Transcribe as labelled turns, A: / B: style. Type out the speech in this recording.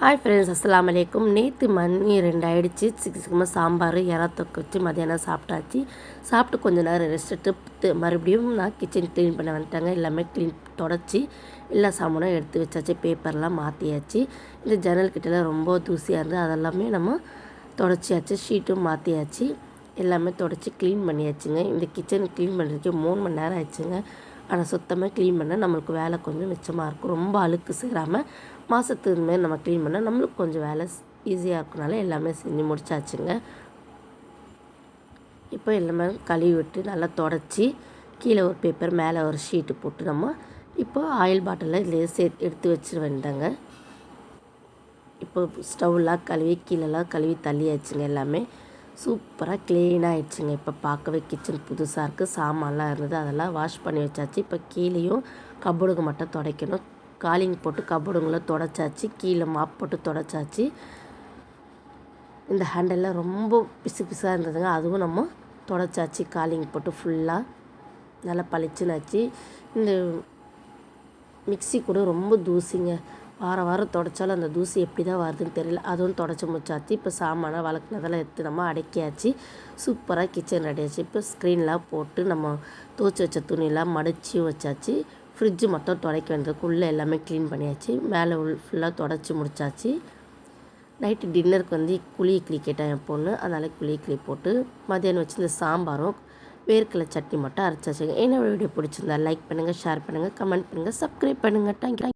A: Hi friends, அஸ்ஸலாமு அலைக்கும். நேற்று மணி 2 ஆகிடுச்சு. சீக்கிரமாக சாம்பார் இறா தொக்கு வச்சு மதியானம் சாப்பிட்டாச்சு. சாப்பிட்டு கொஞ்சம் நேரம் ரெஸ்ட் எடுத்து மறுபடியும் நான் கிச்சன் க்ளீன் பண்ண வந்துட்டாங்க. எல்லாமே தொடச்சி எல்லா சாமானும் எடுத்து வச்சாச்சு. பேப்பர்லாம் மாற்றியாச்சு. இந்த ஜன்னல்கிட்டலாம் ரொம்ப தூசியாக இருந்து அதெல்லாமே நம்ம தொடச்சியாச்சு. ஷீட்டும் மாற்றியாச்சு. எல்லாமே தொடச்சி க்ளீன் பண்ணியாச்சுங்க. இந்த கிச்சன் க்ளீன் பண்ணுறதுக்கு 3 மணி நேரம் ஆயிடுச்சுங்க. ஆனால் சுத்தமாக க்ளீன் பண்ணால் நம்மளுக்கு வேலை கொஞ்சம் மிச்சமாக இருக்கும். ரொம்ப அழுக்கு சேராமல் மாதத்துக்கு மாரி நம்ம க்ளீன் பண்ணால் நம்மளுக்கு கொஞ்சம் வேலை ஈஸியாக இருக்கனால எல்லாமே செஞ்சு முடிச்சாச்சுங்க. இப்போ எல்லாமே கழுவி விட்டு நல்லா தொடச்சி கீழே ஒரு பேப்பர் மேலே ஒரு ஷீட்டு போட்டு நம்ம இப்போ ஆயில் பாட்டிலில் இதில் எடுத்து வச்சிட வேண்டாங்க. இப்போ ஸ்டவ்லாம் கழுவி கீழெல்லாம் கழுவி தள்ளியாச்சுங்க. எல்லாமே சூப்பராக க்ளீனாக ஆகிடுச்சுங்க. இப்போ பார்க்கவே கிச்சன் புதுசாக இருக்குது. சாமான்லாம் இருந்தது அதெல்லாம் வாஷ் பண்ணி வச்சாச்சு. இப்போ கீழேயும் கபோர்டுக்கு மட்டும் துடைக்கணும். காலிங் போட்டு கபோர்டுங்களை தொடச்சாச்சு. கீழே மாப் போட்டு தொடச்சாச்சு. இந்த ஹேண்டெல்லாம் ரொம்ப பிசாக இருந்ததுங்க, அதுவும் நம்ம தொடச்சாச்சு. காலிங் போட்டு ஃபுல்லாக நல்லா பளிச்சுனாச்சு. இந்த மிக்சி கூட ரொம்ப தூசிங்க. வாரம் தொடச்சாலும் அந்த தூசி எப்படி தான் வருதுன்னு தெரியல. அதுவும் தொடச்சி முடிச்சாச்சு. இப்போ சாமானை வளர்க்குனதெல்லாம் எடுத்து நம்ம அடக்கியாச்சு. சூப்பராக கிச்சன் ரெடியாச்சு. இப்போ ஸ்க்ரீன்லாம் போட்டு நம்ம துவச்சி வச்ச துணியெல்லாம் மடித்து வச்சாச்சு. ஃப்ரிட்ஜு மட்டும் துடைக்க வேண்டியதுக்குள்ளே எல்லாமே க்ளீன் பண்ணியாச்சு. மேலே ஃபுல்லாக தொடச்சி முடிச்சாச்சு. நைட்டு டின்னருக்கு குழி இட்லி கேட்டேன் என் பொண்ணு. அதனால் குழி இட்லி போட்டு மதியானம் வச்சு இந்த சாம்பாரும் வேர்க்கடலை சட்னி மட்டும் அரைச்சாச்சுங்க. என்னோட வீடியோ பிடிச்சிருந்தா லைக் பண்ணுங்கள், ஷேர் பண்ணுங்கள், கமெண்ட் பண்ணுங்கள், சப்ஸ்கிரைப் பண்ணுங்கள். தேங்க்யூ.